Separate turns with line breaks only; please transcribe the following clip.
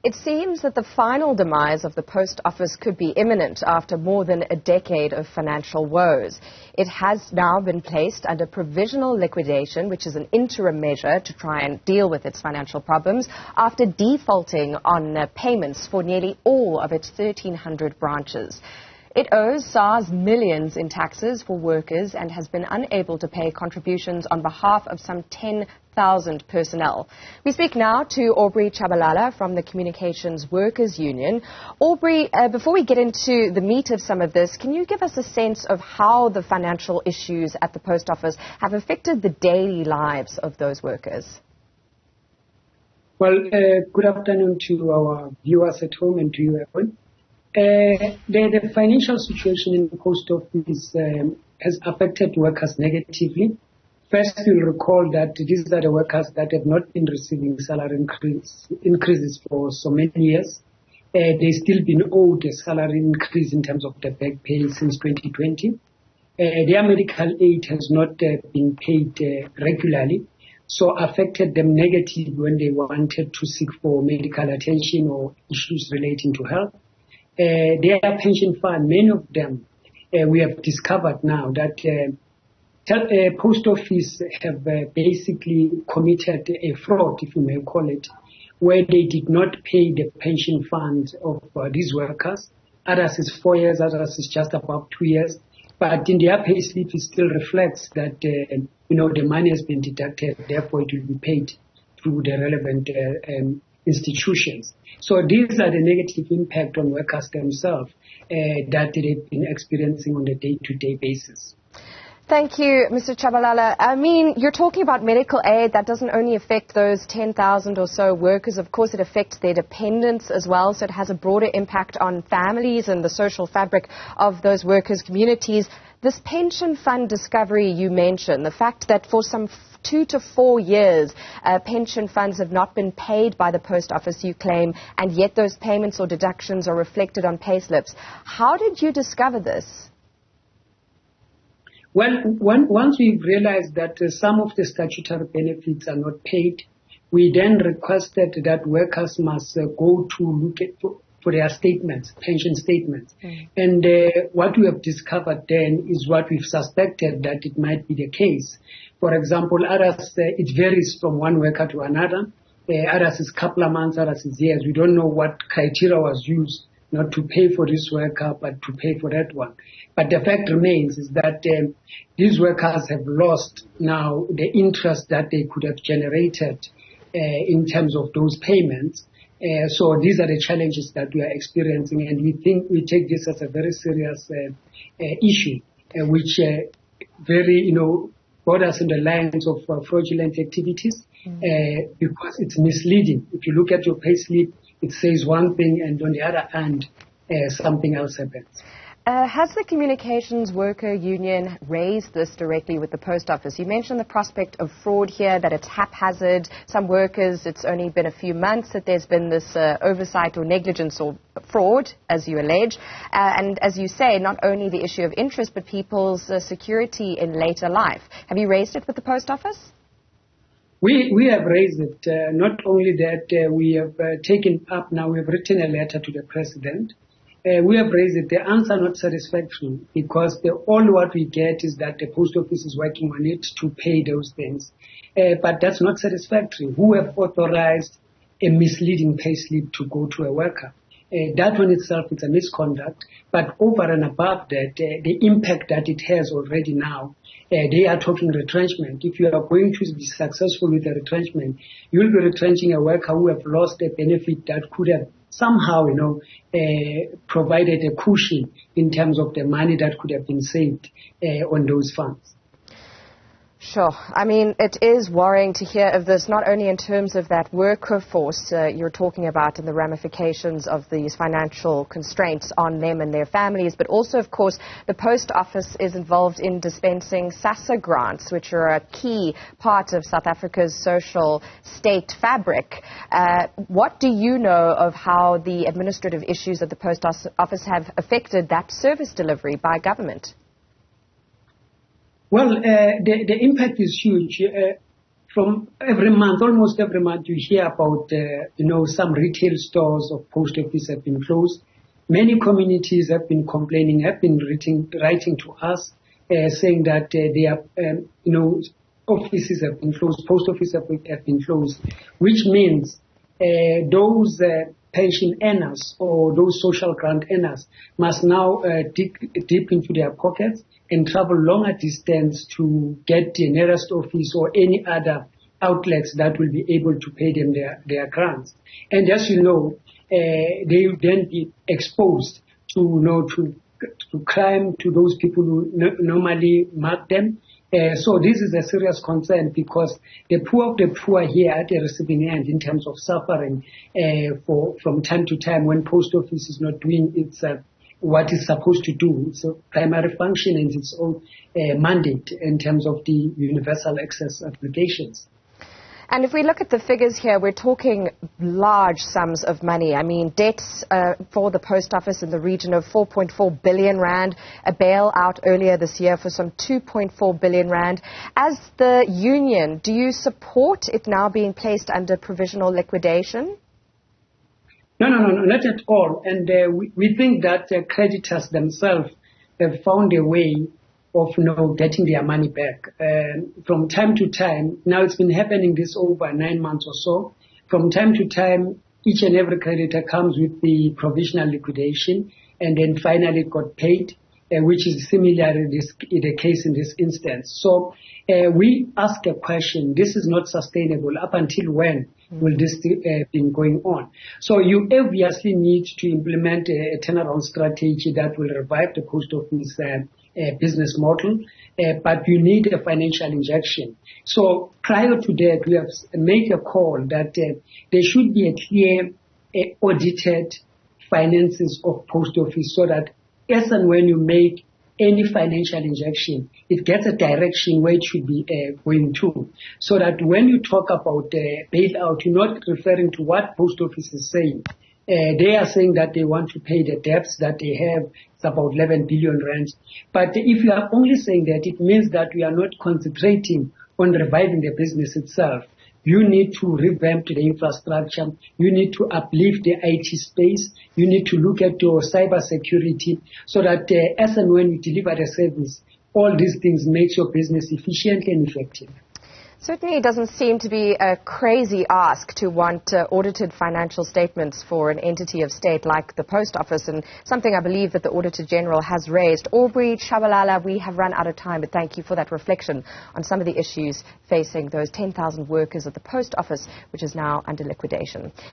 It seems that the final demise of the post office could be imminent after more than a decade of financial woes. It has now been placed under provisional liquidation, which is an interim measure to try and deal with its financial problems, after defaulting on payments for nearly all of its 1,300 branches. It owes SARS millions in taxes for workers and has been unable to pay contributions on behalf of some 10,000 personnel. We speak now to Aubrey Tshabalala from the Communications Workers Union. Aubrey, before we get into the meat of some of this, can you give us a sense of how the financial issues at the post office have affected the daily lives of those workers?
Well, good afternoon to our viewers at home and to you, everyone. The financial situation in the post office has affected workers negatively. First, you'll recall that these are the workers that have not been receiving salary increases for so many years. They've still been owed a salary increase in terms of the back pay since 2020. Their medical aid has not been paid regularly, so affected them negatively when they wanted to seek for medical attention or issues relating to health. Their pension fund, many of them, we have discovered now that post office have basically committed a fraud, if you may call it, where they did not pay the pension fund of these workers. Others is 4 years, others is just about 2 years. But in their pay slip, it still reflects that, the money has been deducted, therefore it will be paid through the relevant institutions. So these are the negative impact on workers themselves that they've been experiencing on a day-to-day basis.
Thank you, Mr. Tshabalala. I mean, you're talking about medical aid. That doesn't only affect those 10,000 or so workers. Of course, it affects their dependents as well. So it has a broader impact on families and the social fabric of those workers' communities. This pension fund discovery you mentioned, the fact that for some 2 to 4 years, pension funds have not been paid by the post office, you claim, and yet those payments or deductions are reflected on payslips. How did you discover this?
Well, once we realized that some of the statutory benefits are not paid, we then requested that workers must go to look at for their statements, pension statements. And what we have discovered then is what we've suspected that it might be the case. For example, others, it varies from one worker to another. Others is a couple of months, others is years. We don't know what criteria was used not to pay for this worker, but to pay for that one. But the fact remains is that these workers have lost now the interest that they could have generated in terms of those payments. So these are the challenges that we are experiencing, and we think we take this as a very serious issue, which very, borders on the lines of fraudulent activities, because it's misleading. If you look at your payslip, it says one thing, and on the other hand, something else happens.
Has the Communications Worker Union raised this directly with the post office? You mentioned the prospect of fraud here, that it's haphazard. Some workers, it's only been a few months that there's been this oversight or negligence or fraud, as you allege. And as you say, not only the issue of interest, but people's security in later life. Have you raised it with the post office?
We have raised it. Not only that, we have taken up now, we have written a letter to the president. We have raised it. The answer not satisfactory, because all what we get is that the post office is working on it to pay those things. But that's not satisfactory. Who have authorized a misleading payslip to go to a worker? That one itself is a misconduct. But over and above that, the impact that it has already now, they are talking retrenchment. If you are going to be successful with the retrenchment, you'll be retrenching a worker who have lost a benefit that could have somehow, provided a cushion in terms of the money that could have been saved on those funds.
Sure. I mean, it is worrying to hear of this, not only in terms of that workforce you're talking about and the ramifications of these financial constraints on them and their families, but also, of course, the post office is involved in dispensing SASSA grants, which are a key part of South Africa's social state fabric. What do you know of how the administrative issues at the post office have affected that service delivery by government?
Well, the impact is huge. from every month, almost every month, you hear about, some retail stores of post office have been closed. Many communities have been complaining, have been writing to us, saying that their, offices have been closed, post offices have been closed, which means those pension earners or those social grant earners must now dig deep into their pockets and travel longer distance to get the nearest office or any other outlets that will be able to pay them their grants. And as you know, they will then be exposed to crime, to those people who normally mark them. So this is a serious concern because the poor of the poor here at the receiving end in terms of suffering from time to time when post office is not doing its what it's supposed to do. Its primary function and its own mandate in terms of the universal access applications.
And if we look at the figures here, we're talking large sums of money. I mean, debts for the post office in the region of 4.4 billion rand, a bailout earlier this year for some 2.4 billion rand. As the union, do you support it now being placed under provisional liquidation?
No, not at all. And we think that creditors themselves have found a way of getting their money back. From time to time, now it's been happening this over 9 months or so. From time to time, each and every creditor comes with the provisional liquidation and then finally got paid, which is similar the case in this instance. So we ask a question, this is not sustainable. Up until when will this been going on? So you obviously need to implement a turnaround strategy that will revive the post office business model, but you need a financial injection. So prior to that, we have made a call that there should be a clear audited finances of post office so that as and when you make any financial injection, it gets a direction where it should be going to. So that when you talk about bailout, you're not referring to what post office is saying. They are saying that they want to pay the debts that they have. It's about 11 billion rand. But if you are only saying that, it means that we are not concentrating on reviving the business itself. You need to revamp the infrastructure. You need to uplift the IT space. You need to look at your cyber security so that as and when you deliver the service, all these things make your business efficient and effective.
Certainly it doesn't seem to be a crazy ask to want audited financial statements for an entity of state like the post office, and something I believe that the Auditor General has raised. Aubrey, Tshabalala, we have run out of time, but thank you for that reflection on some of the issues facing those 10,000 workers at the post office, which is now under liquidation.